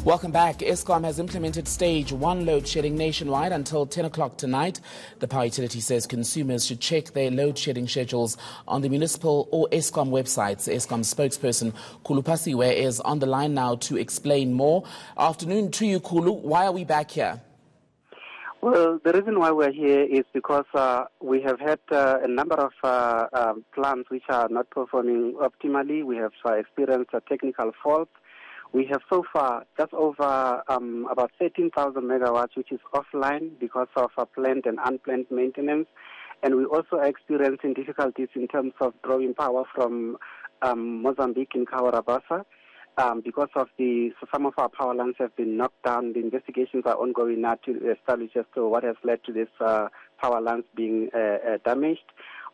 Welcome back. Eskom has implemented stage 1 load shedding nationwide until 10 o'clock tonight. The power utility says consumers should check their load shedding schedules on the municipal or Eskom websites. Eskom spokesperson Khulu Phasiwe is on the line now to explain more. Afternoon to you, Khulu. Why are we back here? Well, the reason why we're here is because we have had a number of plants which are not performing optimally. We have experienced technical faults. We have so far just over about 13,000 megawatts, which is offline because of planned and unplanned maintenance. And we also are experiencing difficulties in terms of drawing power from Mozambique in Kawarabasa. Because of some of our power lines have been knocked down. The investigations are ongoing now to establish as to what has led to this power lines being damaged.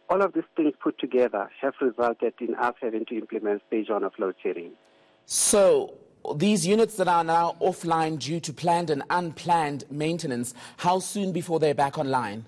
All of these things put together have resulted in us having to implement stage 1 of load shedding. So these units that are now offline due to planned and unplanned maintenance, how soon before they're back online?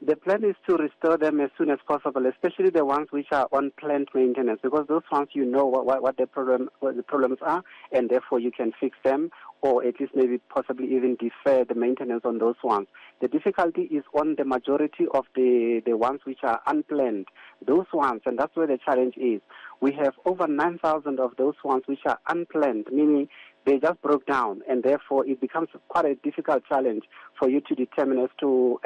The plan is to restore them as soon as possible, especially the ones which are on planned maintenance, because those ones you know what the problems are, and therefore you can fix them, or at least maybe possibly even defer the maintenance on those ones. The difficulty is on the majority of the ones which are unplanned, those ones, and that's where the challenge is. We have over 9,000 of those ones which are unplanned, meaning they just broke down, and therefore it becomes quite a difficult challenge for you to determine as to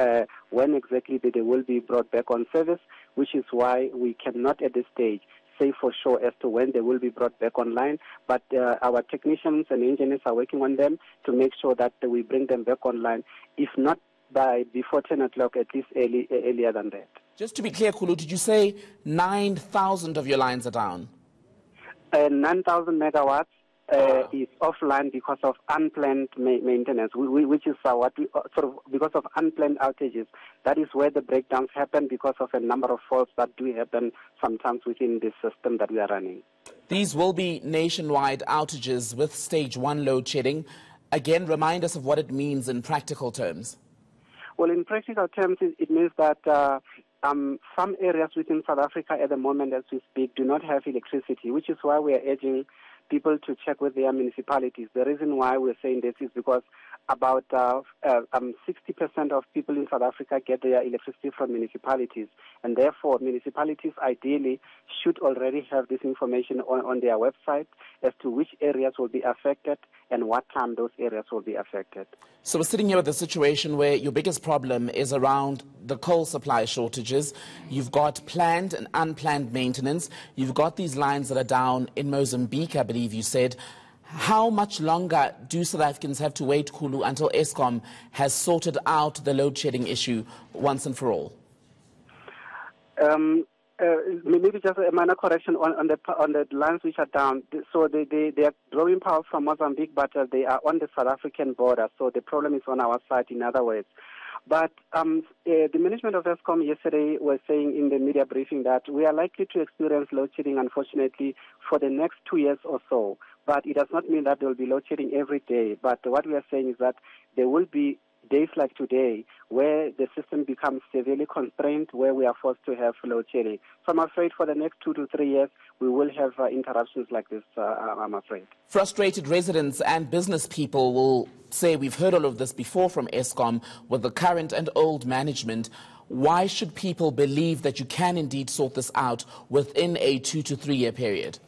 when exactly they will be brought back on service, which is why we cannot at this stage say for sure as to when they will be brought back online. But our technicians and engineers are working on them to make sure that we bring them back online, if not before 10 o'clock, at least earlier than that. Just to be clear, Khulu, did you say 9,000 of your lines are down? 9,000 megawatts. Is offline because of unplanned maintenance, which is because of unplanned outages. That is where the breakdowns happen because of a number of faults that do happen sometimes within the system that we are running. These will be nationwide outages with stage 1 load shedding. Again, remind us of what it means in practical terms. Well, in practical terms, it means that some areas within South Africa at the moment, as we speak, do not have electricity, which is why we are urging people to check with their municipalities. The reason why we're saying this is because about 60% of people in South Africa get their electricity from municipalities, and therefore municipalities ideally should already have this information on their website as to which areas will be affected and what time those areas will be affected. So we're sitting here with a situation where your biggest problem is around the coal supply shortages. You've got planned and unplanned maintenance. You've got these lines that are down in Mozambique, I believe you said. How much longer do South Africans have to wait, Khulu, until Eskom has sorted out the load shedding issue once and for all? Maybe just a minor correction on the lines which are down. So they are drawing power from Mozambique, but they are on the South African border. So the problem is on our side, in other words. But the management of Eskom yesterday was saying in the media briefing that we are likely to experience load shedding, unfortunately, for the next 2 years or so. But it does not mean that there will be load shedding every day. But what we are saying is that there will be days like today where the system becomes severely constrained, where we are forced to have load shedding. So I'm afraid for the next 2 to 3 years, we will have interruptions like this, I'm afraid. Frustrated residents and business people will say we've heard all of this before from Eskom with the current and old management. Why should people believe that you can indeed sort this out within a 2 to 3 year period?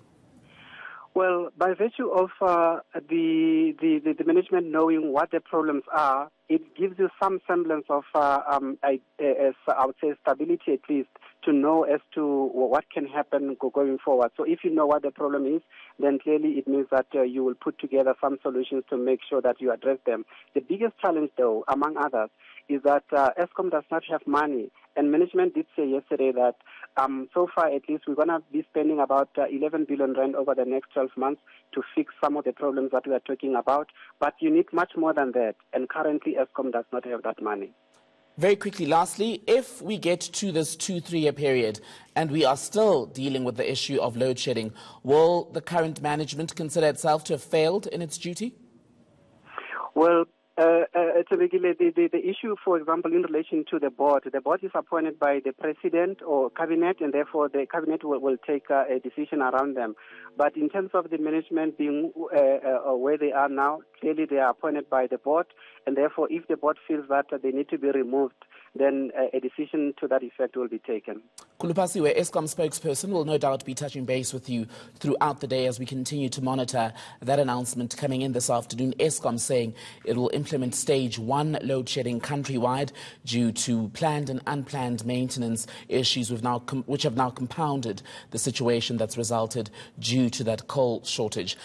Well, by virtue of the management knowing what the problems are, it gives you some semblance of, I would say, stability at least, to know as to what can happen going forward. So if you know what the problem is, then clearly it means that you will put together some solutions to make sure that you address them. The biggest challenge, though, among others, is that Eskom does not have money. And management did say yesterday that so far at least we're going to be spending about 11 billion rand over the next 12 months to fix some of the problems that we are talking about. But you need much more than that. And currently Eskom does not have that money. Very quickly, lastly, if we get to this 2 3 year period and we are still dealing with the issue of load shedding, will the current management consider itself to have failed in its duty? Well, The issue, for example, in relation to the board is appointed by the president or cabinet, and therefore the cabinet will take a decision around them. But in terms of the management being where they are now, clearly they are appointed by the board, and therefore if the board feels that they need to be removed, then a decision to that effect will be taken. Khulu Phasiwe, Eskom spokesperson, will no doubt be touching base with you throughout the day as we continue to monitor that announcement coming in this afternoon. Eskom saying it will implement stage 1 load shedding countrywide due to planned and unplanned maintenance issues which have now compounded the situation that's resulted due to that coal shortage.